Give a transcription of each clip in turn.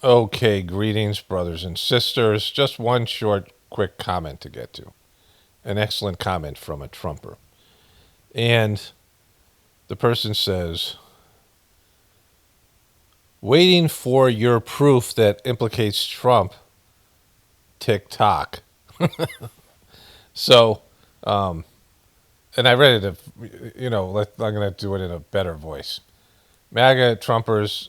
Okay, greetings, brothers and sisters. Just one short, quick comment to get to. An excellent comment from a Trumper. And the person says, waiting for your proof that implicates Trump, TikTok. So, and I read it, I'm going to do it in a better voice. MAGA Trumpers,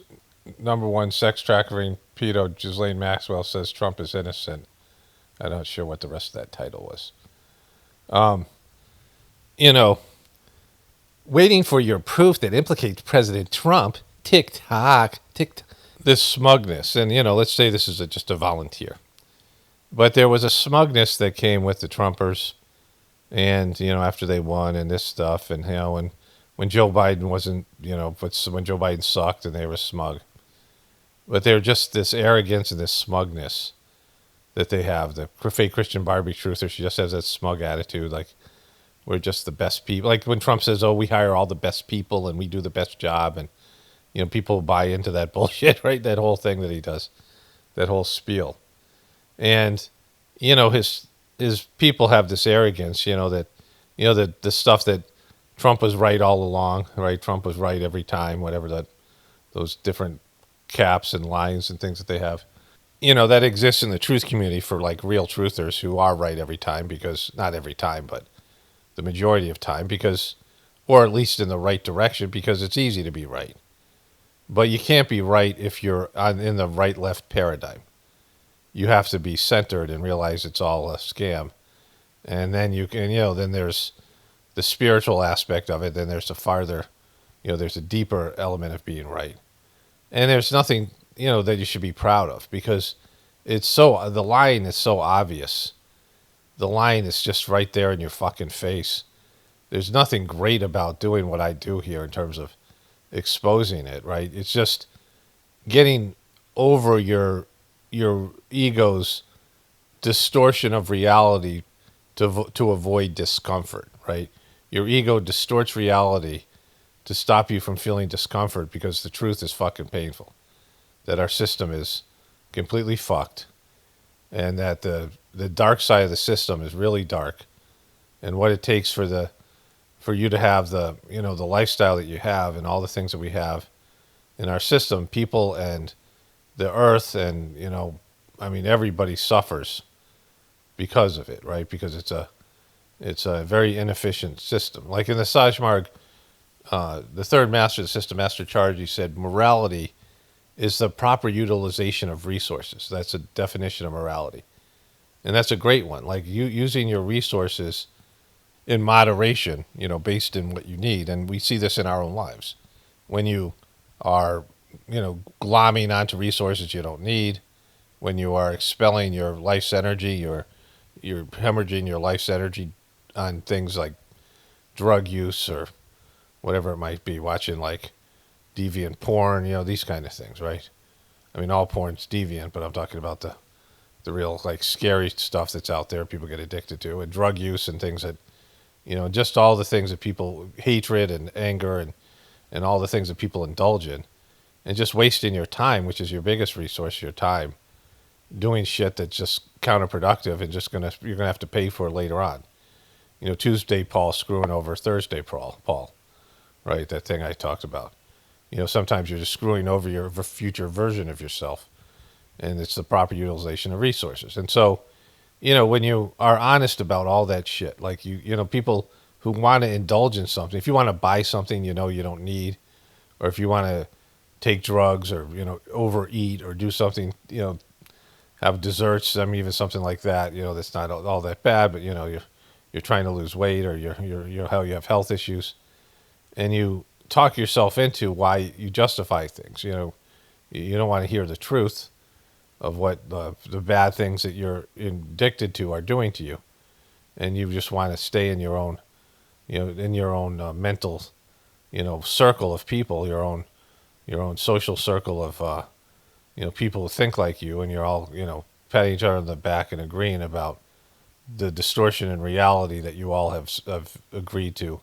number one sex trafficking pedo, Ghislaine Maxwell says Trump is innocent. I'm not sure what the rest of that title was. Um, you know, waiting for your proof that implicates President Trump, TikTok, TikTok. This smugness, and let's say this is just a volunteer, but there was a smugness that came with the Trumpers, and after they won and this stuff, and when Joe Biden wasn't, but when Joe Biden sucked and they were smug, but they're just this arrogance and this smugness that they have. The fake Christian Barbie truther, she just has that smug attitude, like we're just the best people. Like when Trump says, "Oh, we hire all the best people and we do the best job," and people buy into that bullshit, right? That whole thing that he does, that whole spiel, and his people have this arrogance, that the stuff that Trump was right all along, right? Trump was right every time, whatever those different caps and lines and things that they have. That exists in the truth community for like real truthers who are right every time, because not every time, but the majority of time, because, or at least in the right direction, because it's easy to be right. But you can't be right if you're in the right left paradigm. You have to be centered and realize it's all a scam. And then you can, then there's the spiritual aspect of it. Then there's a farther, there's a deeper element of being right. And there's nothing, that you should be proud of, because the line is so obvious. The line is just right there in your fucking face. There's nothing great about doing what I do here in terms of exposing it, right? It's just getting over your ego's distortion of reality to avoid discomfort, right? Your ego distorts reality to stop you from feeling discomfort, because the truth is fucking painful. That our system is completely fucked, and that the dark side of the system is really dark, and what it takes for you to have the the lifestyle that you have and all the things that we have in our system, people and the earth, and everybody suffers because of it, right? Because it's a very inefficient system. Like in the Sajmarg, the third master of the system, Master Charge, he said morality is the proper utilization of resources. That's a definition of morality, and that's a great one. Like using your resources in moderation, based in what you need. And we see this in our own lives. When you are, glomming onto resources you don't need, when you are expelling your life's energy, you're hemorrhaging your life's energy on things like drug use or whatever it might be, watching like deviant porn, these kind of things, right? I mean, all porn's deviant, but I'm talking about the real like scary stuff that's out there people get addicted to, and drug use and things that, just all the things that people, hatred and anger and all the things that people indulge in, and just wasting your time, which is your biggest resource, your time, doing shit that's just counterproductive and you're gonna have to pay for it later on. Tuesday Paul screwing over Thursday Paul, right? That thing I talked about. Sometimes you're just screwing over your future version of yourself, and it's the proper utilization of resources. And so, when you are honest about all that shit, like people who want to indulge in something, if you want to buy something you don't need, or if you want to take drugs, or overeat, or do something, have desserts, I mean, even something like that, that's not all that bad, but you're trying to lose weight, or you're how you have health issues, and you talk yourself into why you justify things. You don't want to hear the truth of what the bad things that you're addicted to are doing to you, and you just want to stay in your own, mental, circle of people, your own social circle of, people who think like you, and you're all, patting each other on the back and agreeing about the distortion in reality that you all have agreed to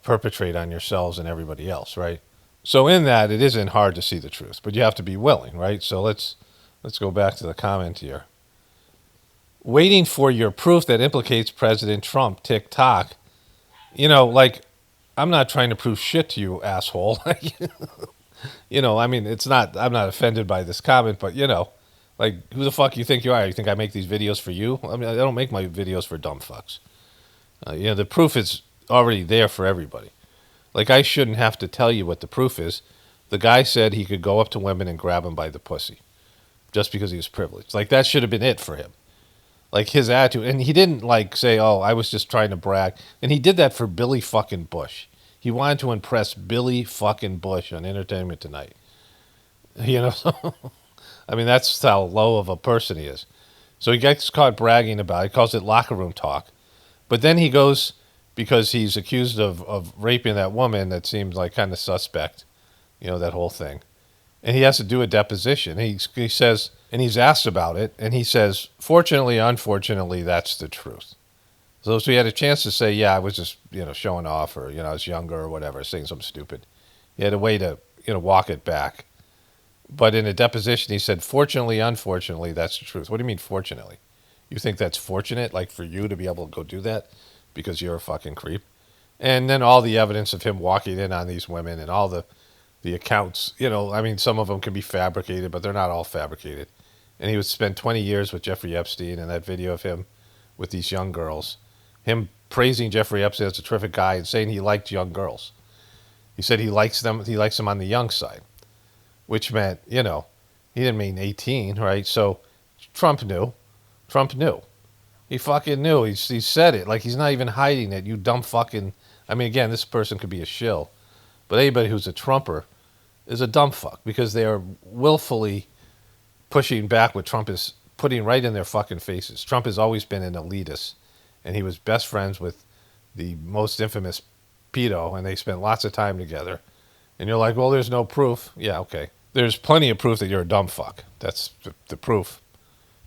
perpetrate on yourselves and everybody else, right? So in that, it isn't hard to see the truth, but you have to be willing, right? So let's Let's go back to the comment here. Waiting for your proof that implicates President Trump, TikTok. Like, I'm not trying to prove shit to you, asshole. I mean, I'm not offended by this comment, but, like, who the fuck you think you are? You think I make these videos for you? I mean, I don't make my videos for dumb fucks. The proof is already there for everybody. Like, I shouldn't have to tell you what the proof is. The guy said he could go up to women and grab them by the pussy just because he was privileged. Like, that should have been it for him. Like, his attitude. And he didn't, like, say, oh, I was just trying to brag. And he did that for Billy fucking Bush. He wanted to impress Billy fucking Bush on Entertainment Tonight. I mean, that's how low of a person he is. So he gets caught bragging about it. He calls it locker room talk. But then he goes, because he's accused of raping that woman that seems like kind of suspect, that whole thing. And he has to do a deposition. He says, and he's asked about it, and he says, fortunately, unfortunately, that's the truth. So he had a chance to say, yeah, I was just, showing off, or, I was younger or whatever, saying something stupid. He had a way to, walk it back. But in a deposition, he said, fortunately, unfortunately, that's the truth. What do you mean, fortunately? You think that's fortunate, like for you to be able to go do that because you're a fucking creep? And then all the evidence of him walking in on these women and all the accounts, I mean, some of them can be fabricated, but they're not all fabricated. And he would spend 20 years with Jeffrey Epstein, and that video of him with these young girls, him praising Jeffrey Epstein as a terrific guy and saying he liked young girls. He said he likes them on the young side, which meant, he didn't mean 18, right? So Trump knew. He fucking knew. He said it. Like, he's not even hiding it. You dumb fucking... I mean, again, this person could be a shill. But anybody who's a Trumper is a dumb fuck because they are willfully pushing back what Trump is putting right in their fucking faces. Trump has always been an elitist, and he was best friends with the most infamous pedo, and they spent lots of time together. And you're like, well, there's no proof. Yeah, okay. There's plenty of proof that you're a dumb fuck. That's the proof.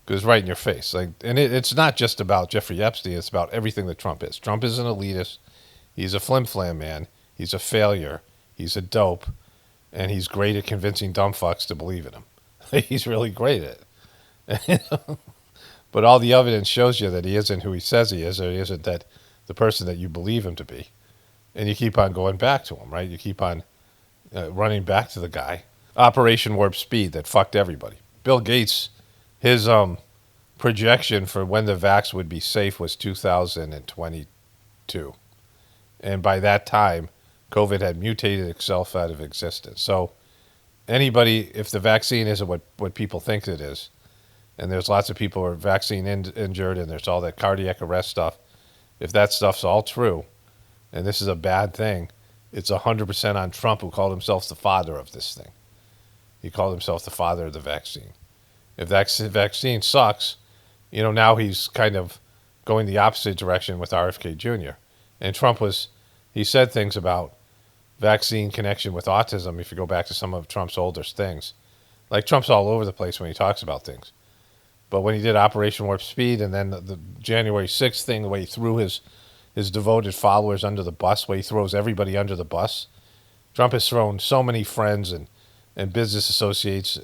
Because it's right in your face. Like, and it's not just about Jeffrey Epstein. It's about everything that Trump is. Trump is an elitist. He's a flim-flam man. He's a failure. He's a dope. And he's great at convincing dumb fucks to believe in him. He's really great at it. But all the evidence shows you that he isn't who he says he is, or he isn't that the person that you believe him to be. And you keep on going back to him, right? You keep on running back to the guy. Operation Warp Speed that fucked everybody. Bill Gates, his projection for when the vax would be safe was 2022. And by that time, COVID had mutated itself out of existence. So anybody, if the vaccine isn't what people think it is, and there's lots of people who are vaccine injured, and there's all that cardiac arrest stuff, if that stuff's all true, and this is a bad thing, it's 100% on Trump, who called himself the father of this thing. He called himself the father of the vaccine. If that vaccine sucks, now he's kind of going the opposite direction with RFK Jr. And he said things about vaccine connection with autism, if you go back to some of Trump's older things. Like, Trump's all over the place when he talks about things. But when he did Operation Warp Speed, and then the January 6th thing, the way he threw his devoted followers under the bus, the way he throws everybody under the bus, Trump has thrown so many friends and business associates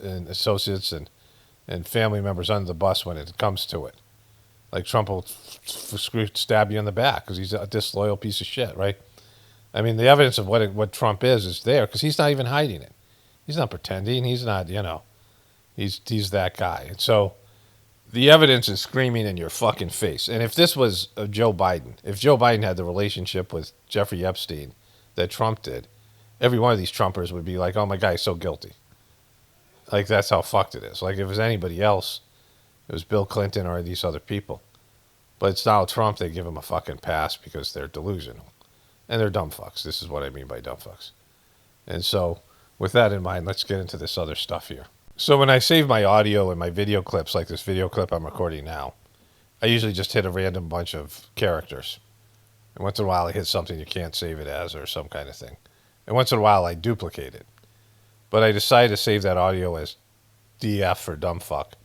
and family members under the bus when it comes to it. Like, Trump will stab you in the back because he's a disloyal piece of shit, right? I mean, the evidence of what Trump is there because he's not even hiding it. He's not pretending. He's not, he's that guy. And so the evidence is screaming in your fucking face. And if this was Joe Biden, if Joe Biden had the relationship with Jeffrey Epstein that Trump did, every one of these Trumpers would be like, oh, my guy's so guilty. Like, that's how fucked it is. Like, if it was anybody else, it was Bill Clinton or these other people. But it's Donald Trump, they give him a fucking pass because they're delusional. And they're dumb fucks. This is what I mean by dumb fucks. And so, with that in mind, let's get into this other stuff here. So when I save my audio and my video clips, like this video clip I'm recording now, I usually just hit a random bunch of characters. And once in a while I hit something you can't save it as or some kind of thing. And once in a while I duplicate it. But I decided to save that audio as DF for dumb fuck.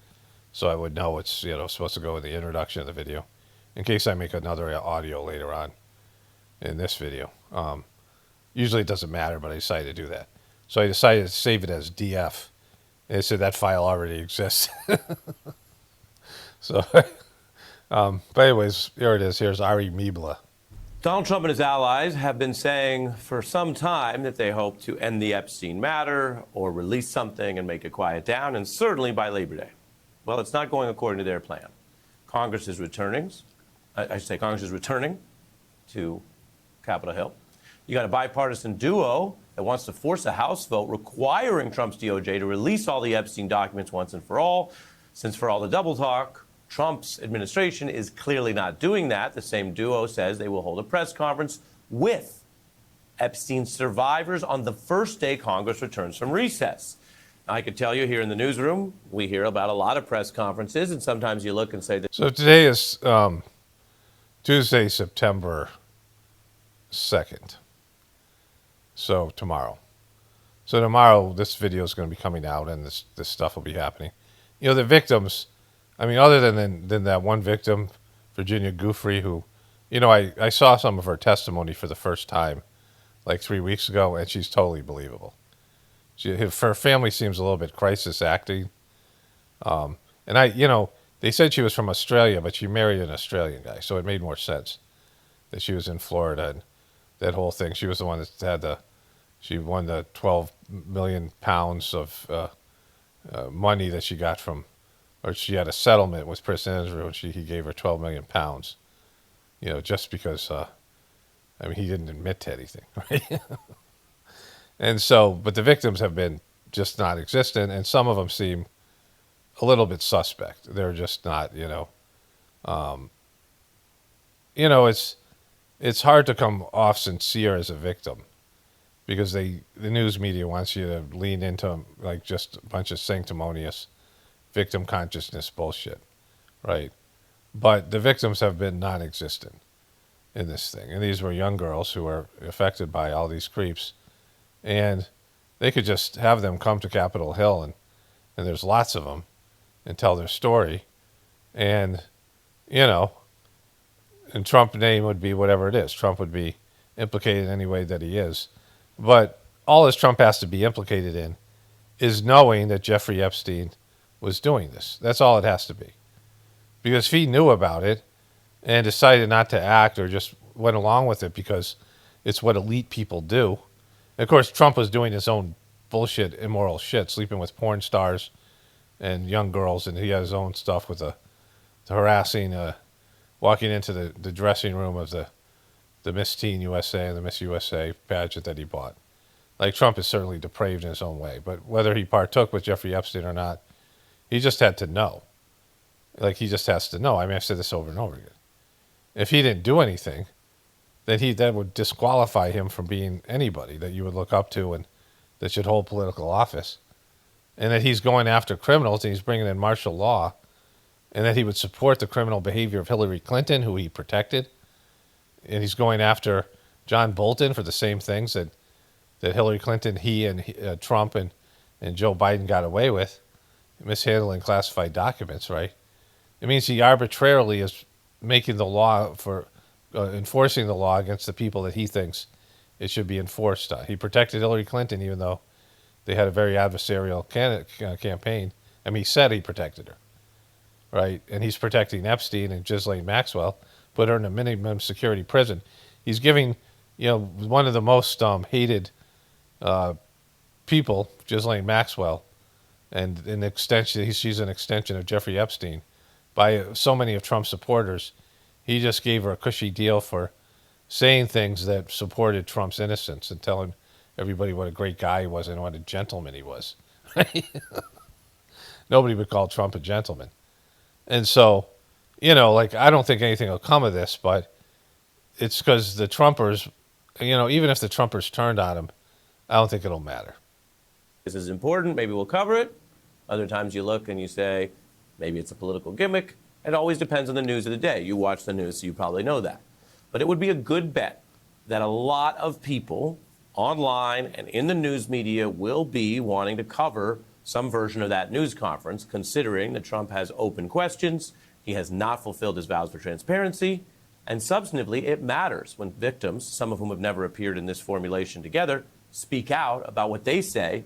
So I would know it's supposed to go in the introduction of the video. In case I make another audio later on in this video. Usually it doesn't matter, but I decided to do that. So I decided to save it as DF And they said that file already exists. So, but anyways, here it is. Here's Ari Meebla. Donald Trump and his allies have been saying for some time that they hope to end the Epstein matter or release something and make it quiet down, and certainly by Labor Day. Well, it's not going according to their plan. Congress is returning to Capitol Hill. You got a bipartisan duo that wants to force a House vote requiring Trump's DOJ to release all the Epstein documents once and for all. Since for all the double talk, Trump's administration is clearly not doing that. The same duo says they will hold a press conference with Epstein survivors on the first day Congress returns from recess. Now, I could tell you here in the newsroom, we hear about a lot of press conferences, and sometimes you look and say that. So today is Tuesday, September 2nd. So tomorrow. So tomorrow, this video is going to be coming out, and this stuff will be happening. You know, the victims, I mean, other than that one victim, Virginia Giuffre, who, you know, I saw some of her testimony for the first time like 3 weeks ago, and she's totally believable. Her family seems a little bit crisis acting. And they said she was from Australia, but she married an Australian guy, so it made more sense that she was in Florida and that whole thing. She was the one that she won the 12 million pounds of money that she got from, or she had a settlement with Prince Andrew, and he gave her 12 million pounds, you know, just because, he didn't admit to anything, right? And so, but the victims have been just not existent, and some of them seem a little bit suspect. They're just not, it's hard to come off sincere as a victim because the news media wants you to lean into like just a bunch of sanctimonious victim consciousness bullshit, right? But the victims have been non-existent in this thing, and these were young girls who were affected by all these creeps, and they could just have them come to Capitol Hill, and there's lots of them, and tell their story, and and Trump's name would be whatever it is. Trump would be implicated in any way that he is. But all as Trump has to be implicated in is knowing that Jeffrey Epstein was doing this. That's all it has to be. Because if he knew about it and decided not to act or just went along with it because it's what elite people do. And of course, Trump was doing his own bullshit, immoral shit, sleeping with porn stars and young girls, and he had his own stuff with the harassing, walking into the dressing room of the Miss Teen USA and the Miss USA pageant that he bought. Like, Trump is certainly depraved in his own way, but whether he partook with Jeffrey Epstein or not, he just had to know. Like, he just has to know. I mean, I've said this over and over again. If he didn't do anything, then that would disqualify him from being anybody that you would look up to and that should hold political office. And that he's going after criminals and he's bringing in martial law, and that he would support the criminal behavior of Hillary Clinton, who he protected. And he's going after John Bolton for the same things that Hillary Clinton, he and Trump and Joe Biden got away with, mishandling classified documents, right? It means he arbitrarily is making the law for enforcing the law against the people that he thinks it should be enforced on. He protected Hillary Clinton even though they had a very adversarial campaign. I mean, he said he protected her, right? And he's protecting Epstein and Ghislaine Maxwell, put her in a minimum security prison. He's giving, one of the most hated people, Ghislaine Maxwell, and an extension. She's an extension of Jeffrey Epstein by so many of Trump's supporters. He just gave her a cushy deal for saying things that supported Trump's innocence and telling everybody what a great guy he was and what a gentleman he was. Nobody would call Trump a gentleman. And so, I don't think anything will come of this, but it's because the Trumpers, even if the Trumpers turned on him, I don't think it'll matter. This is important. Maybe we'll cover it. Other times you look and you say, maybe it's a political gimmick. It always depends on the news of the day. You watch the news, so you probably know that. But it would be a good bet that a lot of people online and in the news media will be wanting to cover some version of that news conference, considering that Trump has open questions, he has not fulfilled his vows for transparency, and substantively, it matters when victims, some of whom have never appeared in this formulation together, speak out about what they say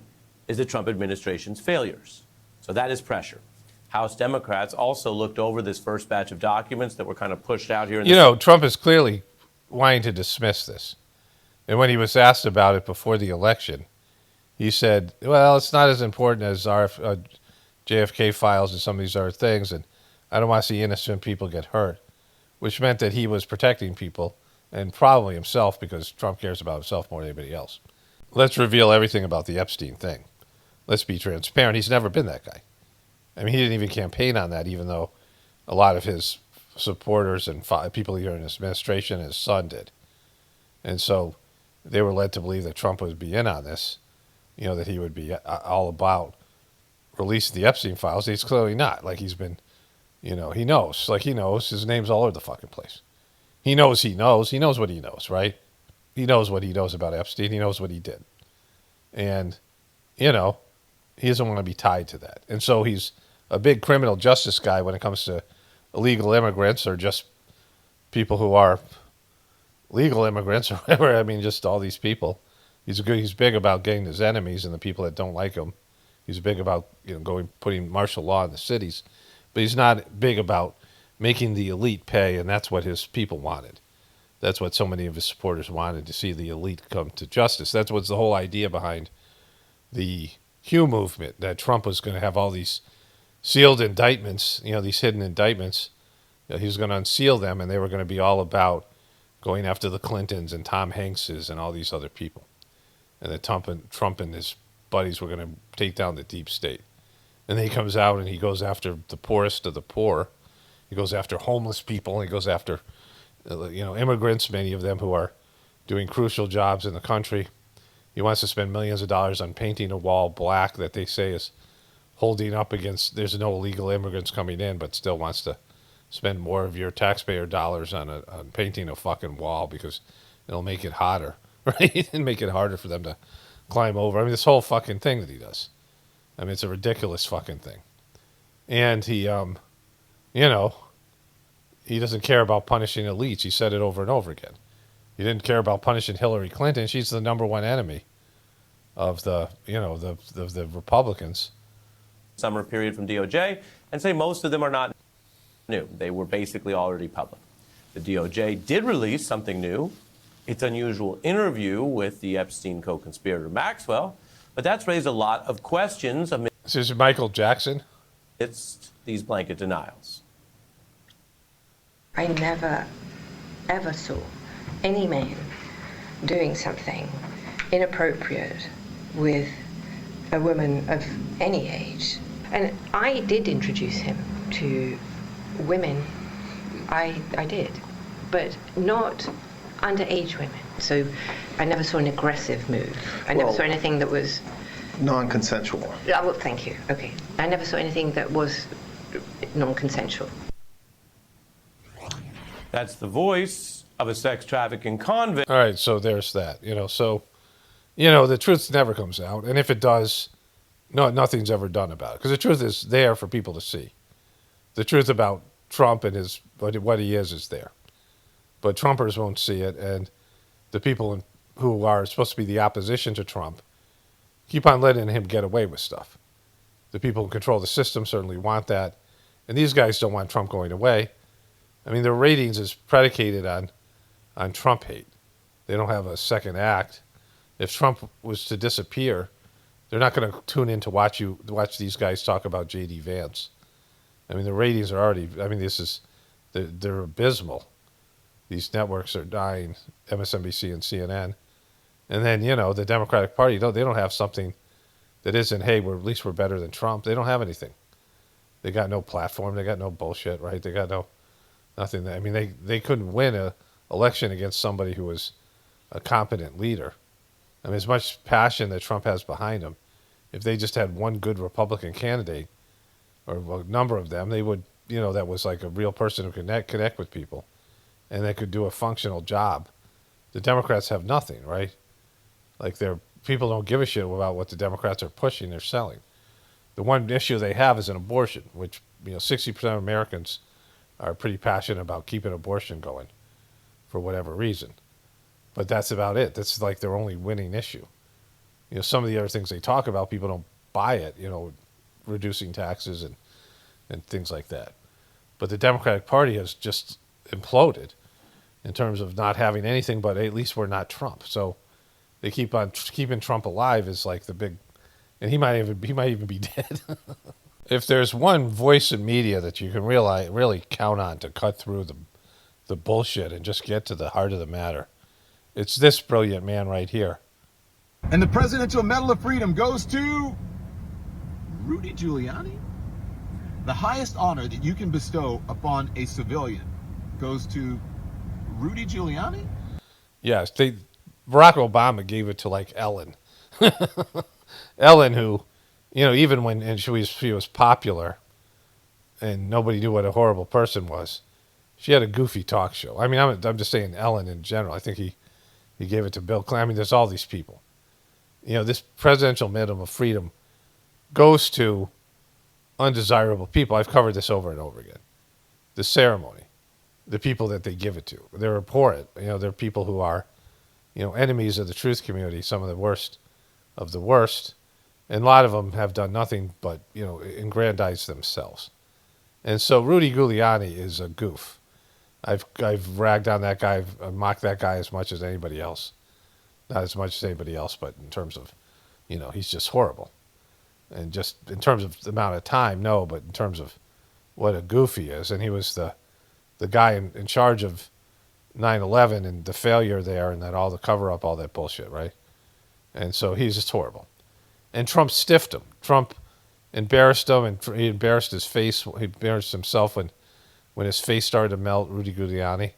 is the Trump administration's failures. So that is pressure. House Democrats also looked over this first batch of documents that were kind of pushed out here. Trump is clearly wanting to dismiss this. And when he was asked about it before the election, he said, well, it's not as important as our JFK files and some of these other things, and I don't want to see innocent people get hurt, which meant that he was protecting people, and probably himself, because Trump cares about himself more than anybody else. Let's reveal everything about the Epstein thing. Let's be transparent. He's never been that guy. I mean, he didn't even campaign on that, even though a lot of his supporters and people here in his administration, his son did. And so they were led to believe that Trump would be in on this, that he would be all about releasing the Epstein files. He's clearly not. Like, he's been, he knows. Like, he knows. His name's all over the fucking place. He knows he knows. He knows what he knows, right? He knows what he knows about Epstein. He knows what he did. And, he doesn't want to be tied to that. And so he's a big criminal justice guy when it comes to illegal immigrants or just people who are legal immigrants or whatever. I mean, just all these people. He's big about getting his enemies and the people that don't like him. He's big about putting martial law in the cities, but he's not big about making the elite pay, and that's what his people wanted. That's what so many of his supporters wanted, to see the elite come to justice. That's what's the whole idea behind the Hugh movement, that Trump was going to have all these sealed indictments, these hidden indictments. He was going to unseal them, and they were going to be all about going after the Clintons and Tom Hankses and all these other people. And that Trump and his buddies were going to take down the deep state. And then he comes out and he goes after the poorest of the poor. He goes after homeless people. He goes after, immigrants, many of them who are doing crucial jobs in the country. He wants to spend millions of dollars on painting a wall black that they say is holding up against, there's no illegal immigrants coming in, but still wants to spend more of your taxpayer dollars on painting a fucking wall because it'll make it hotter, right? And make it harder for them to climb over. I mean, this whole fucking thing that he does. I mean, it's a ridiculous fucking thing. And he, he doesn't care about punishing elites. He said it over and over again. He didn't care about punishing Hillary Clinton. She's the number one enemy of the Republicans. Summer period from DOJ, and say most of them are not new. They were basically already public. The DOJ did release something new, its unusual interview with the Epstein co-conspirator Maxwell, but that's raised a lot of questions This is Michael Jackson. amidst these blanket denials. I never, ever saw any man doing something inappropriate with a woman of any age. And I did introduce him to women. I did, but not underage women. So I never saw an aggressive move. I never saw anything that was non-consensual. Well, thank you. Okay. I never saw anything that was non-consensual. That's the voice of a sex trafficking convict. All right, so there's that. The truth never comes out, and if it does, nothing's ever done about it, because the truth is there for people to see. The truth about Trump and what he is there, but Trumpers won't see it, and the people who are supposed to be the opposition to Trump keep on letting him get away with stuff. The people who control the system certainly want that, and these guys don't want Trump going away. I mean, their ratings is predicated on Trump hate. They don't have a second act. If Trump was to disappear, they're not going to tune in to watch these guys talk about J.D. Vance. I mean, the ratings are already, they're abysmal. These networks are dying, MSNBC and CNN. And then, the Democratic Party, they don't have something that isn't, hey, at least we're better than Trump. They don't have anything. They got no platform. They got no bullshit, right? They got nothing. I mean, they couldn't win an election against somebody who was a competent leader. I mean, as much passion that Trump has behind him, if they just had one good Republican candidate, or a number of them, they would, that was like a real person who could connect with people, and they could do a functional job. The Democrats have nothing, right? Like, people don't give a shit about what the Democrats are pushing, they're selling. The one issue they have is an abortion, which, 60% of Americans are pretty passionate about keeping abortion going for whatever reason. But that's about it. That's like their only winning issue. some of the other things they talk about, people don't buy it, reducing taxes and things like that. But the Democratic Party has just imploded in terms of not having anything, but at least we're not Trump. So they keep on keeping Trump alive is like the big, and he might even be dead. If there's one voice in media that you can really count on to cut through the bullshit and just get to the heart of the matter, it's this brilliant man right here. And the Presidential Medal of Freedom goes to Rudy Giuliani. The highest honor that you can bestow upon a civilian goes to Rudy Giuliani? Yes, Barack Obama gave it to like Ellen. Ellen, who, even when she was popular and nobody knew what a horrible person was, she had a goofy talk show. I mean, I'm just saying Ellen in general. I think he gave it to Bill Clinton. I mean, there's all these people. This Presidential Medal of Freedom goes to undesirable people. I've covered this over and over again. The ceremony, the people that they give it to. They're abhorrent. They're people who are, enemies of the truth community, some of the worst of the worst. And a lot of them have done nothing but, aggrandize themselves. And so Rudy Giuliani is a goof. I've ragged on that guy, I've mocked that guy as much as anybody else. Not as much as anybody else, but in terms of, he's just horrible. And just in terms of the amount of time, no, but in terms of what a goof he is. And he was the guy in charge of 9/11 and the failure there and that all the cover-up, all that bullshit, right? And so he's just horrible. And Trump stiffed him. Trump embarrassed him, and he embarrassed his face. He embarrassed himself when his face started to melt, Rudy Giuliani.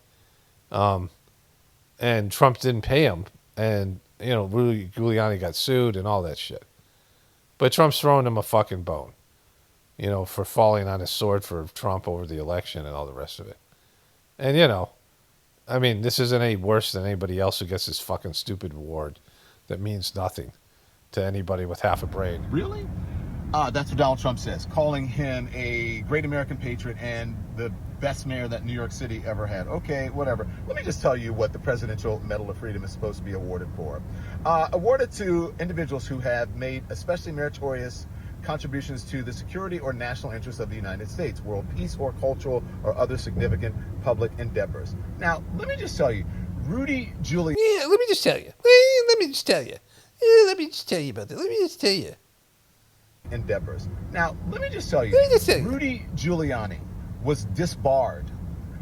And Trump didn't pay him. And, Rudy Giuliani got sued and all that shit. But Trump's throwing him a fucking bone, for falling on his sword for Trump over the election and all the rest of it. And, I mean, this isn't any worse than anybody else who gets this fucking stupid award that means nothing to anybody with half a brain. Really? That's what Donald Trump says, calling him a great American patriot and the best mayor that New York City ever had. Okay, whatever. Let me just tell you what the Presidential Medal of Freedom is supposed to be awarded for. Awarded to individuals who have made especially meritorious contributions to the security or national interests of the United States, world peace, or cultural or other significant public endeavors. Now, let me just tell you, Rudy Giuliani... Yeah, let me just tell you. Let me just tell you. Let me just tell you about that. Let me just tell you. Endeavors. Now, let me just tell you, Rudy Giuliani was disbarred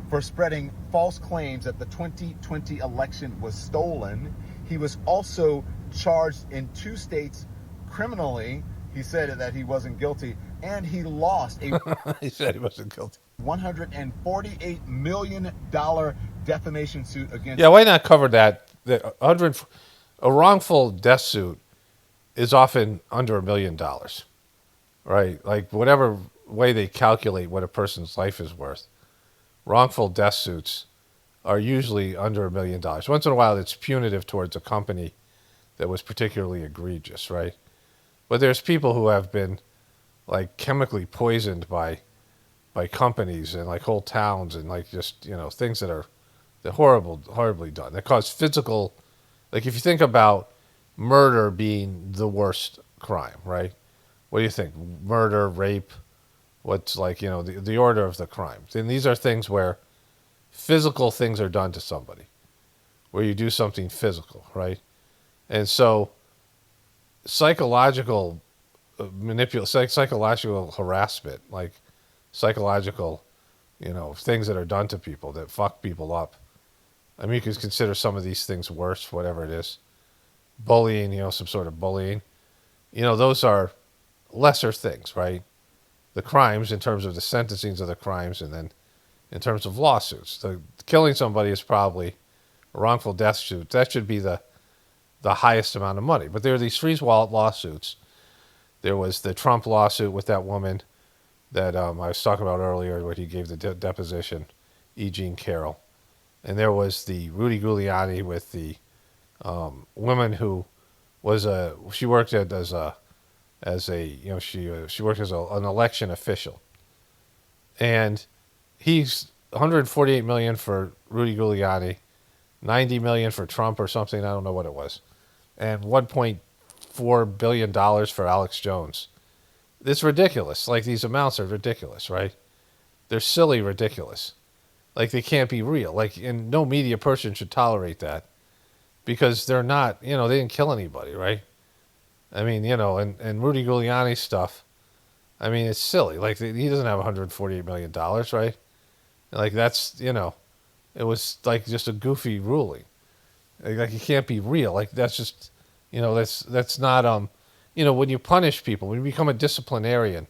for spreading false claims that the 2020 election was stolen. He was also charged in 2 states criminally. He said that he wasn't guilty, and he lost a he said he wasn't guilty. $148 million defamation suit against... Yeah, why not cover that? A wrongful death suit is often under $1 million, right? Like whatever way they calculate what a person's life is worth, wrongful death suits are usually under $1 million. Once in a while, it's punitive towards a company that was particularly egregious, right? But there's people who have been like chemically poisoned by companies and like whole towns and like just things that are horribly done that cause physical. Like if you think about murder being the worst crime, right? What do you think? Murder, rape, what's like the order of the crimes. And these are things where physical things are done to somebody, where you do something physical, right? And so psychological psychological harassment, like psychological, things that are done to people that fuck people up. I mean, you could consider some of these things worse, whatever it is. Bullying, some sort of bullying. Those are lesser things, right? The crimes in terms of the sentencings of the crimes, and then in terms of lawsuits. Killing somebody is probably a wrongful death suit. That should be the highest amount of money. But there are these freeze wallet lawsuits. There was the Trump lawsuit with that woman that I was talking about earlier, where he gave the deposition, E. Jean Carroll. And there was the Rudy Giuliani with the woman who was she worked an election official. And he's $148 million for Rudy Giuliani, $90 million for Trump or something, I don't know what it was, and $1.5 $4 billion for Alex Jones. It's ridiculous. Like, these amounts are ridiculous, right? They're silly ridiculous. Like, they can't be real. Like, and no media person should tolerate that because they're not, they didn't kill anybody, right? I mean, and Rudy Giuliani stuff, I mean, it's silly. Like, he doesn't have $148 million, right? Like, that's, it was like just a goofy ruling. Like, it can't be real. Like, that's just, that's not, when you punish people, when you become a disciplinarian,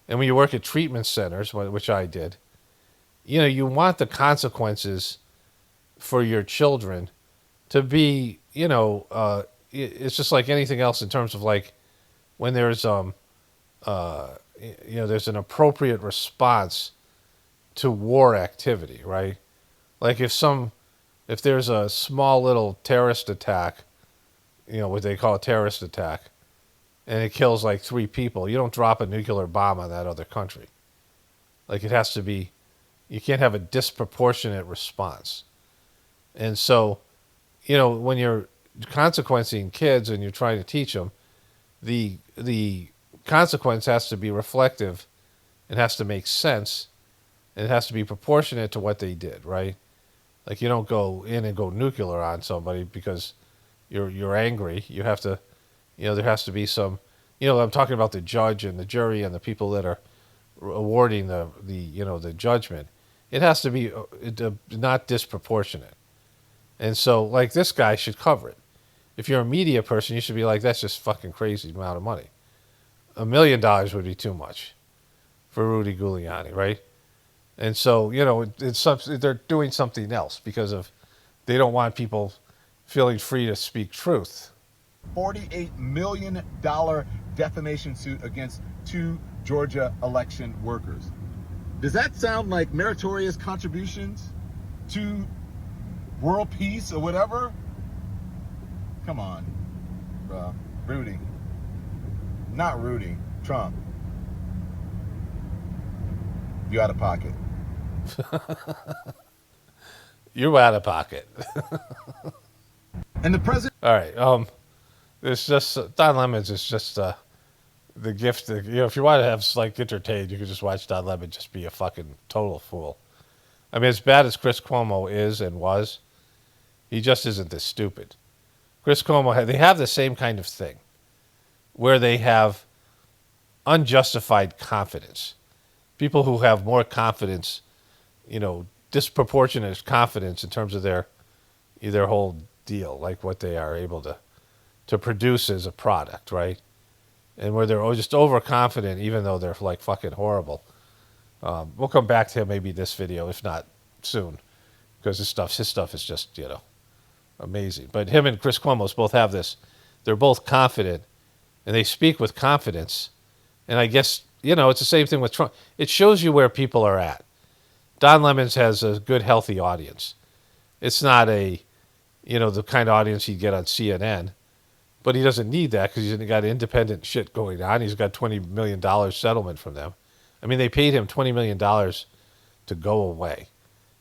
and when you work at treatment centers, which I did, you want the consequences for your children to be, it's just like anything else in terms of like when there's there's an appropriate response to war activity, right? Like if there's a small little terrorist attack, what they call a terrorist attack, and it kills like 3 people, you don't drop a nuclear bomb on that other country. Like, it has to be, you can't have a disproportionate response. And so, when you're consequencing kids and you're trying to teach them, the consequence has to be reflective. It has to make sense. And it has to be proportionate to what they did, right? Like, you don't go in and go nuclear on somebody because you're angry. You have to, there has to be some, I'm talking about the judge and the jury and the people that are awarding the judgment. It has to be not disproportionate. And so, like, this guy should cover it. If you're a media person, you should be like, that's just fucking crazy amount of money. $1 million would be too much for Rudy Giuliani, right? And so, they're doing something else because they don't want people feeling free to speak truth. $48 million defamation suit against 2 Georgia election workers. Does that sound like meritorious contributions to world peace or whatever? Come on, bro. Rudy. Not Rudy. Trump. You out of pocket. You're out of pocket. And the president... All right. It's just, Don Lemon's is just the gift. If you want to have, like, entertained, you can just watch Don Lemon just be a fucking total fool. I mean, as bad as Chris Cuomo is and was, he just isn't this stupid. Chris Cuomo, they have the same kind of thing where they have unjustified confidence. People who have more confidence, disproportionate confidence in terms of their whole deal, like what they are able to produce as a product, right? And where they're just overconfident, even though they're like fucking horrible. We'll come back to him maybe this video, if not soon, because his stuff is just, amazing. But him and Chris Cuomo both have this. They're both confident, and they speak with confidence. And I guess, it's the same thing with Trump. It shows you where people are at. Don Lemons has a good, healthy audience. It's not the kind of audience he'd get on CNN. But he doesn't need that because he's got independent shit going on. He's got $20 million settlement from them. I mean, they paid him $20 million to go away.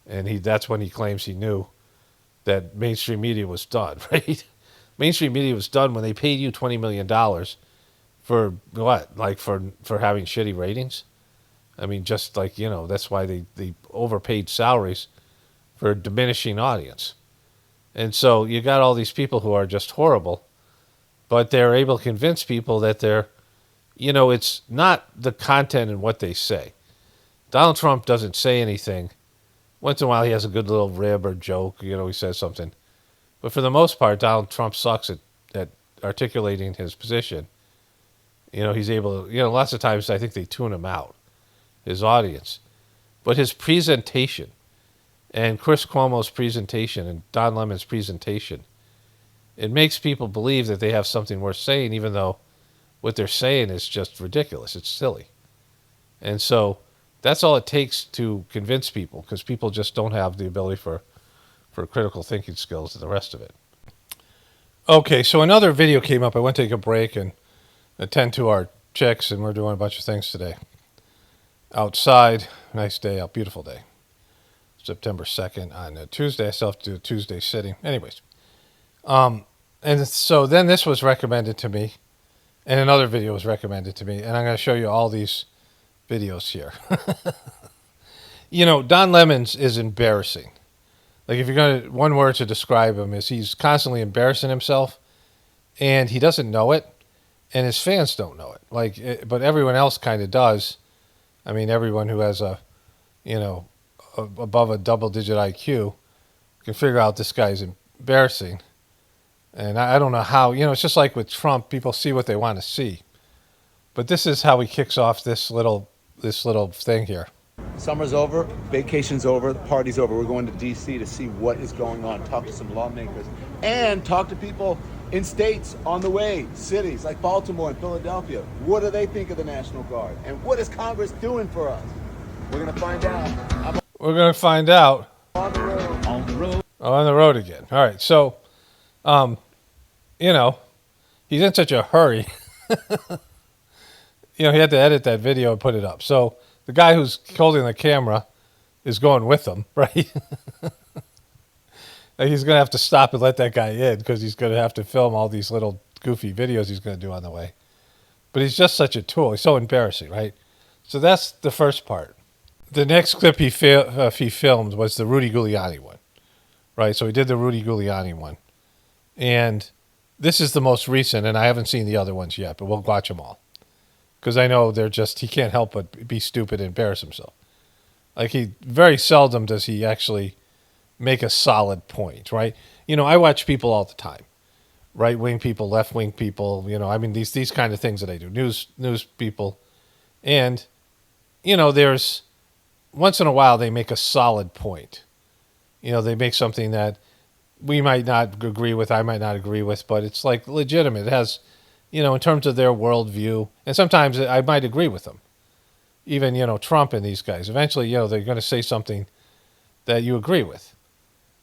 And that's when he claims he knew that mainstream media was done, right? Mainstream media was done when they paid you $20 million for what? Like for having shitty ratings? I mean, just like, that's why they overpaid salaries for a diminishing audience. And so you got all these people who are just horrible, but they're able to convince people that they're, it's not the content and what they say. Donald Trump doesn't say anything. Once in a while he has a good little rib or joke, he says something. But for the most part, Donald Trump sucks at articulating his position. He's able to, lots of times I think they tune him out, his audience. But his presentation, and Chris Cuomo's presentation, and Don Lemon's presentation, it makes people believe that they have something worth saying, even though what they're saying is just ridiculous. It's silly. And so that's all it takes to convince people, because people just don't have the ability for critical thinking skills and the rest of it. Okay, so another video came up. I went to take a break and attend to our chicks, and we're doing a bunch of things today. Outside, nice day out, beautiful day. September 2nd on a Tuesday. I still have to do a Tuesday sitting. Anyways. And And so then this was recommended to me, and another video was recommended to me, and I'm going to show you all these videos here. Don Lemons is embarrassing. Like, if you're going to, one word to describe him is he's constantly embarrassing himself, and he doesn't know it, and his fans don't know it. But everyone else kind of does. I mean, everyone who has above a double-digit IQ can figure out this guy's embarrassing. And I don't know how, it's just like with Trump, people see what they want to see. But this is how he kicks off this little thing here. Summer's over, vacation's over, the party's over. We're going to D.C. to see what is going on, talk to some lawmakers, and talk to people in states on the way, cities like Baltimore and Philadelphia. What do they think of the National Guard? And what is Congress doing for us? We're going to find out. We're going to find out. On the road. On the road. Oh, on the road again. All right, so, he's in such a hurry. He had to edit that video and put it up. So the guy who's holding the camera is going with him, right? He's going to have to stop and let that guy in because he's going to have to film all these little goofy videos he's going to do on the way. But he's just such a tool. He's so embarrassing, right? So that's the first part. The next clip he filmed was the Rudy Giuliani one, right? So he did the Rudy Giuliani one. And this is the most recent, and I haven't seen the other ones yet, but we'll watch them all. Because I know he can't help but be stupid and embarrass himself. Like, very seldom does he actually make a solid point, right? I watch people all the time. Right-wing people, left-wing people, these kind of things that I do. News people. And, there's, once in a while, they make a solid point. They make something that we might not agree with, I might not agree with, but it's like legitimate. It has, in terms of their worldview, and sometimes I might agree with them. Even, Trump and these guys. Eventually, they're going to say something that you agree with.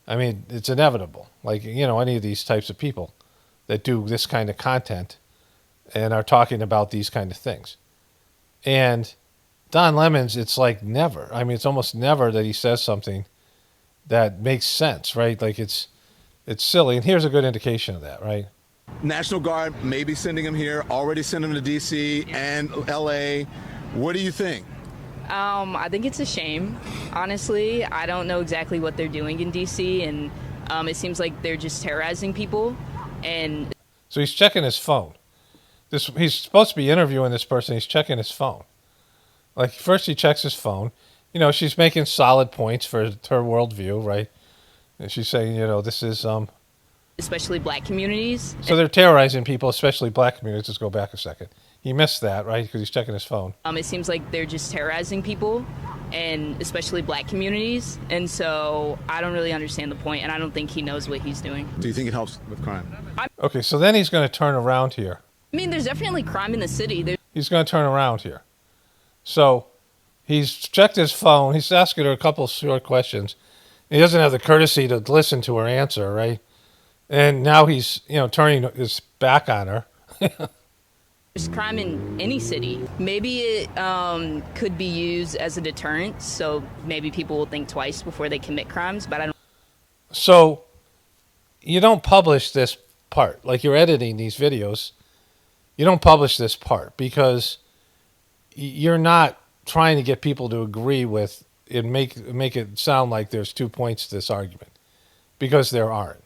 I mean, it's inevitable. Like, any of these types of people that do this kind of content and are talking about these kind of things. And Don Lemons, it's like never. I mean, it's almost never that he says something that makes sense, right? Like, it's silly. And here's a good indication of that, right? National Guard may be sending him here, already sent him to D.C. and L.A. What do you think? I think it's a shame, honestly. I don't know exactly what they're doing in D.C., and it seems like they're just terrorizing people. And so he's checking his phone. He's supposed to be interviewing this person. He's checking his phone. Like, first he checks his phone. She's making solid points for her worldview, right? And she's saying, this is... especially black communities. So they're terrorizing people, especially black communities. Let's go back a second. He missed that, right? Because he's checking his phone. It seems like they're just terrorizing people, and especially black communities. And so I don't really understand the point, and I don't think he knows what he's doing. Do you think it helps with crime? Okay, so then he's going to turn around here. I mean, there's definitely crime in the city. He's going to turn around here. So he's checked his phone. He's asking her a couple of short questions. He doesn't have the courtesy to listen to her answer, right? And now he's, turning his back on her. There's crime in any city. Maybe it could be used as a deterrent, so maybe people will think twice before they commit crimes, but I don't. So you don't publish this part. Like, you're editing these videos. You don't publish this part because you're not trying to get people to agree with and make it sound like there's 2 points to this argument, because there aren't.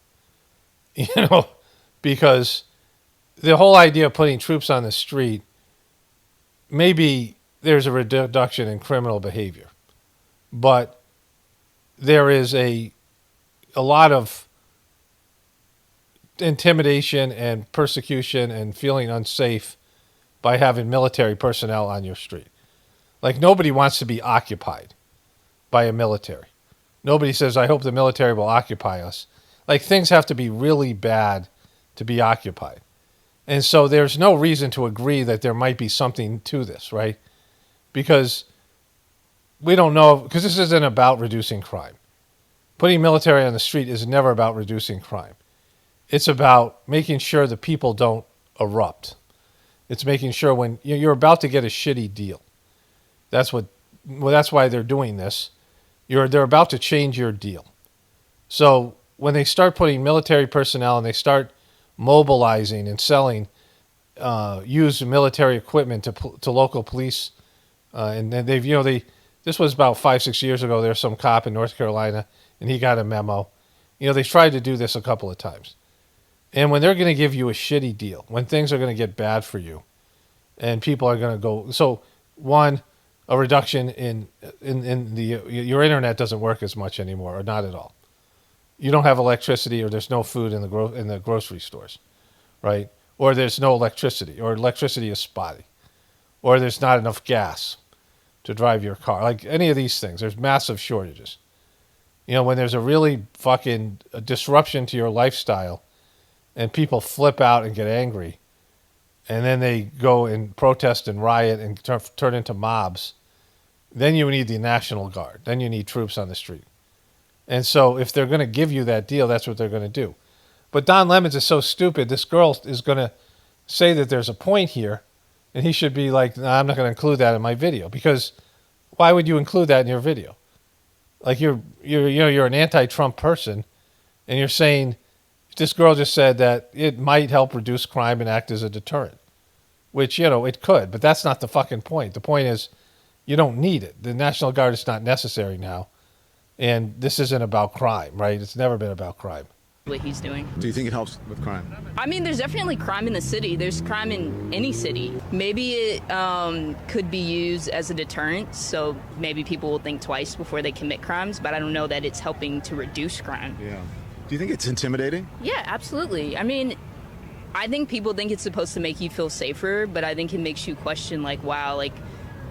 Because the whole idea of putting troops on the street, maybe there's a reduction in criminal behavior, but there is a lot of intimidation and persecution and feeling unsafe by having military personnel on your street. Like, nobody wants to be occupied by a military. Nobody says, I hope the military will occupy us. Like, things have to be really bad to be occupied. And so there's no reason to agree that there might be something to this, right? Because we don't know, because this isn't about reducing crime. Putting military on the street is never about reducing crime. It's about making sure the people don't erupt. It's making sure when you're about to get a shitty deal. That's why they're doing this. They're about to change your deal. So when they start putting military personnel and they start mobilizing and selling used military equipment to local police, and they've this was about 5-6 years ago. There's some cop in North Carolina, and he got a memo. They tried to do this a couple of times, and when they're going to give you a shitty deal, when things are going to get bad for you, and people are going to go, so one, a reduction in your internet doesn't work as much anymore, or not at all. You don't have electricity, or there's no food in the grocery stores, right? Or there's no electricity, or electricity is spotty, or there's not enough gas to drive your car. Like any of these things, there's massive shortages. When there's a really fucking disruption to your lifestyle, and people flip out and get angry, and then they go and protest and riot and turn into mobs, then you need the National Guard. Then you need troops on the street. And so if they're going to give you that deal, that's what they're going to do. But Don Lemons is so stupid, this girl is going to say that there's a point here, and he should be like, nah, I'm not going to include that in my video. Because why would you include that in your video? Like you're an anti-Trump person, and you're saying, this girl just said that it might help reduce crime and act as a deterrent. Which, it could, but that's not the fucking point. The point is, you don't need it. The National Guard is not necessary now. And this isn't about crime, right? It's never been about crime. What he's doing. Do you think it helps with crime? I mean, there's definitely crime in the city. There's crime in any city. Maybe it could be used as a deterrent, so maybe people will think twice before they commit crimes, but I don't know that it's helping to reduce crime. Yeah. Do you think it's intimidating? Yeah, absolutely. I mean, I think people think it's supposed to make you feel safer, but I think it makes you question, like, wow, like,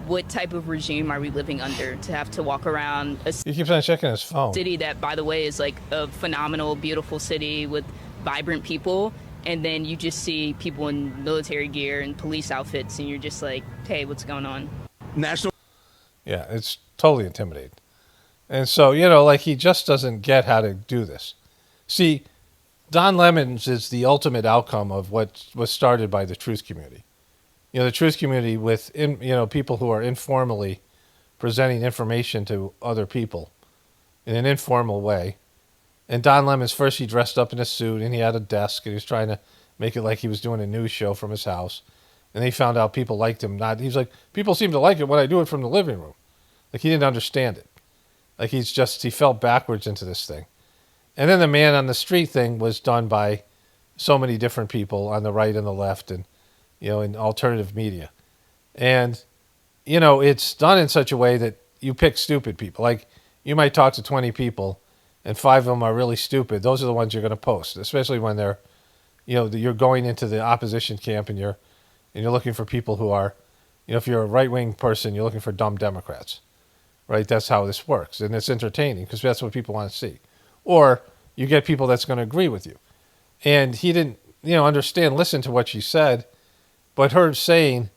what type of regime are we living under to have to walk around He keeps on checking his phone. City that, by the way, is like a phenomenal, beautiful city with vibrant people, and then you just see people in military gear and police outfits, and you're just like, hey, what's going on? National. Yeah, it's totally intimidating. And so, like he just doesn't get how to do this. See, Don Lemons is the ultimate outcome of what was started by the truth community. The truth community with, people who are informally presenting information to other people in an informal way. And Don Lemons, first he dressed up in a suit and he had a desk and he was trying to make it like he was doing a news show from his house. And they found out people liked him. He's like, people seem to like it when I do it from the living room. Like he didn't understand it. Like he fell backwards into this thing. And then the man on the street thing was done by so many different people on the right and the left and, in alternative media. And, it's done in such a way that you pick stupid people. Like, you might talk to 20 people, and 5 of them are really stupid. Those are the ones you're going to post, especially when they're, you're going into the opposition camp and you're looking for people who are, if you're a right-wing person, you're looking for dumb Democrats, right? That's how this works. And it's entertaining because that's what people want to see. Or you get people that's going to agree with you. And he didn't, listen to what she said. But her saying,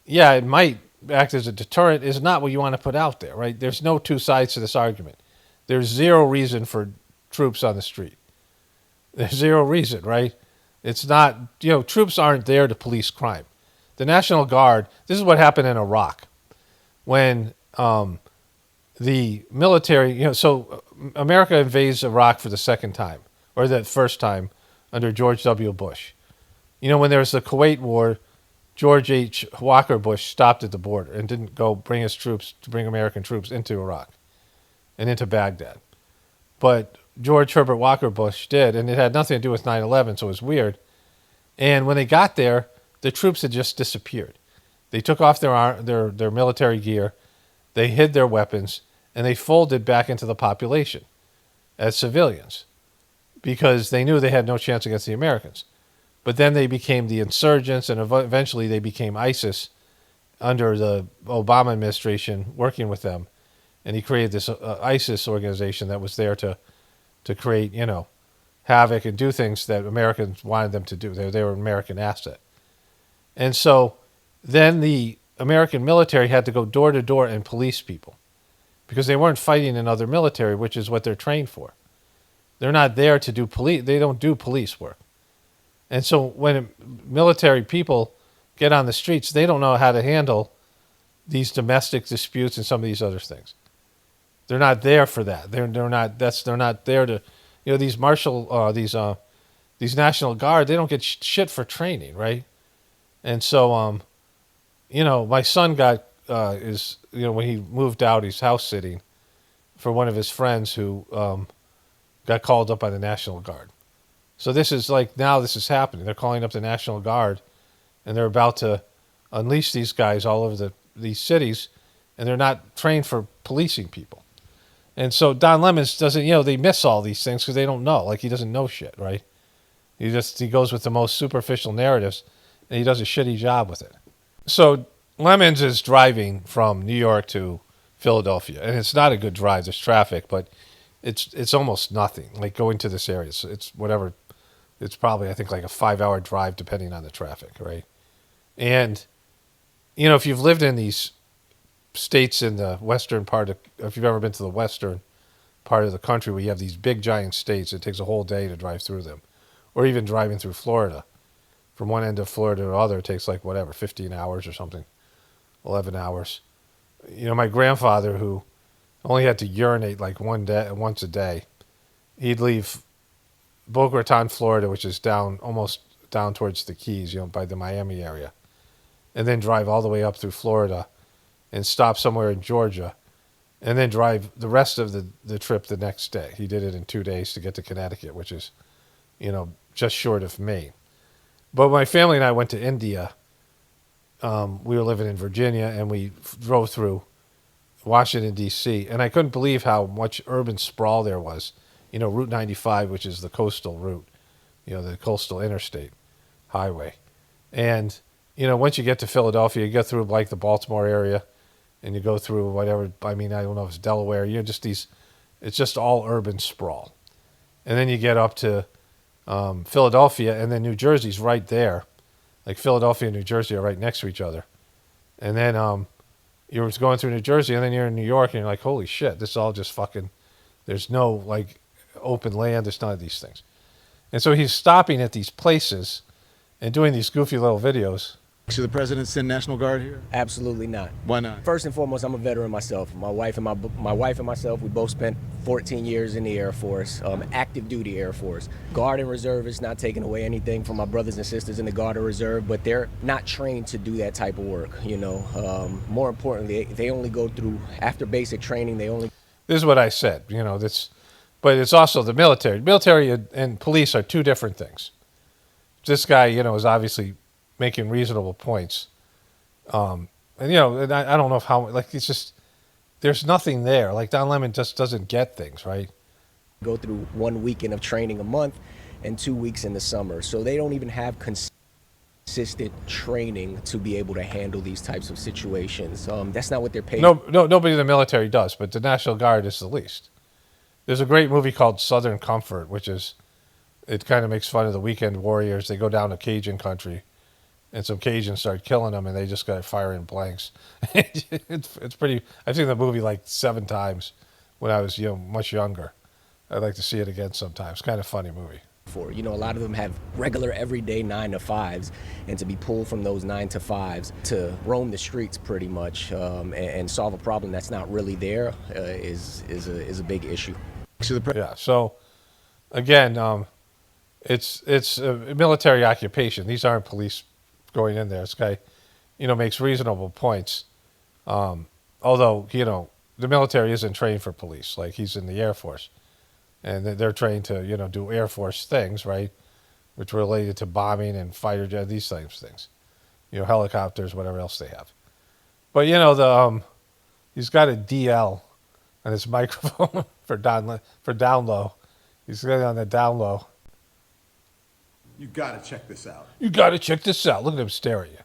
yeah, it might act as a deterrent is not what you want to put out there, right? There's no two sides to this argument. There's zero reason for troops on the street. There's zero reason, right? It's not, troops aren't there to police crime. The National Guard, this is what happened in Iraq when the military, so America invades Iraq for the second time, or the first time under George W. Bush. When there was the Kuwait War, George H. Walker Bush stopped at the border and didn't go bring American troops into Iraq and into Baghdad. But George Herbert Walker Bush did, and it had nothing to do with 9/11, so it was weird. And when they got there, the troops had just disappeared. They took off their military gear, they hid their weapons, and they folded back into the population as civilians because they knew they had no chance against the Americans. But then they became the insurgents, and eventually they became ISIS under the Obama administration working with them. And he created this ISIS organization that was there to create, havoc and do things that Americans wanted them to do. They were an American asset. And so then the American military had to go door to door and police people because they weren't fighting another military, which is what they're trained for. They're not there to do police. They don't do police work. And so when military people get on the streets, they don't know how to handle these domestic disputes and some of these other things. They're not there for that. They're not there to, these these National Guard, they don't get shit for training, right? And so, my son got when he moved out, he's house sitting for one of his friends who got called up by the National Guard. So this is now this is happening. They're calling up the National Guard, and they're about to unleash these guys all over these cities, and they're not trained for policing people. And so Don Lemons doesn't, they miss all these things because they don't know. He doesn't know shit, right? He goes with the most superficial narratives, and he does a shitty job with it. So Lemons is driving from New York to Philadelphia, and it's not a good drive. There's traffic, but it's almost nothing. Going to this area, it's whatever. It's probably, I think, a 5-hour drive depending on the traffic, right? And if you've lived in these states in the western part if you've ever been to the western part of the country where you have these big giant states, it takes a whole day to drive through them, or even driving through Florida. From one end of Florida to the other, it takes 15 hours or something, 11 hours. My grandfather, who only had to urinate once a day, he'd leave Boca Raton, Florida, which is almost down towards the Keys, by the Miami area, and then drive all the way up through Florida and stop somewhere in Georgia, and then drive the rest of the trip the next day. He did it in 2 days to get to Connecticut, which is, just short of Maine. But my family and I went to India. We were living in Virginia, and we drove through Washington, D.C., and I couldn't believe how much urban sprawl there was. Route 95, which is the coastal route, the coastal interstate highway. And, once you get to Philadelphia, you get through the Baltimore area, and you go through whatever, I don't know if it's Delaware, it's just all urban sprawl. And then you get up to Philadelphia, and then New Jersey's right there. Philadelphia and New Jersey are right next to each other. And then you're going through New Jersey, and then you're in New York, and you're like, holy shit, this is all just fucking, there's no, open land, there's none of these things. And so he's stopping at these places and doing these goofy little videos. Should the president send National Guard here? Absolutely not. Why not? First and foremost, I'm a veteran myself. My wife and myself, we both spent 14 years in the Air Force, active duty Air Force. Guard and Reserve is not taking away anything from my brothers and sisters in the Guard and Reserve, but they're not trained to do that type of work. More importantly, they only go through after basic training. This is what I said. But it's also the military. Military and police are two different things. This guy, is obviously making reasonable points. And I don't know how, it's just, there's nothing there. Don Lemon just doesn't get things, right? Go through 1 weekend of training a month and 2 weeks in the summer. So they don't even have consistent training to be able to handle these types of situations. That's not what they're paid. No, nobody in the military does, but the National Guard is the least. There's a great movie called Southern Comfort, it kind of makes fun of the weekend warriors. They go down to Cajun country, and some Cajuns start killing them, and they just got firing blanks. It's pretty. I've seen the movie 7 times when I was much younger. I'd like to see it again sometimes. Kind of funny movie. A lot of them have regular everyday 9 to 5s, and to be pulled from those 9 to 5s to roam the streets pretty much and solve a problem that's not really there is a big issue. Yeah. So again, it's a military occupation. These aren't police going in there. This guy, makes reasonable points. Although, the military isn't trained for police. He's in the Air Force. And they're trained to, do Air Force things, right? Which are related to bombing and fighter jet, these types of things. Helicopters, whatever else they have. But, he's got a DL on his microphone for down low. He's got it on the down low. You gotta check this out. You gotta check this out. Look at him stare at you.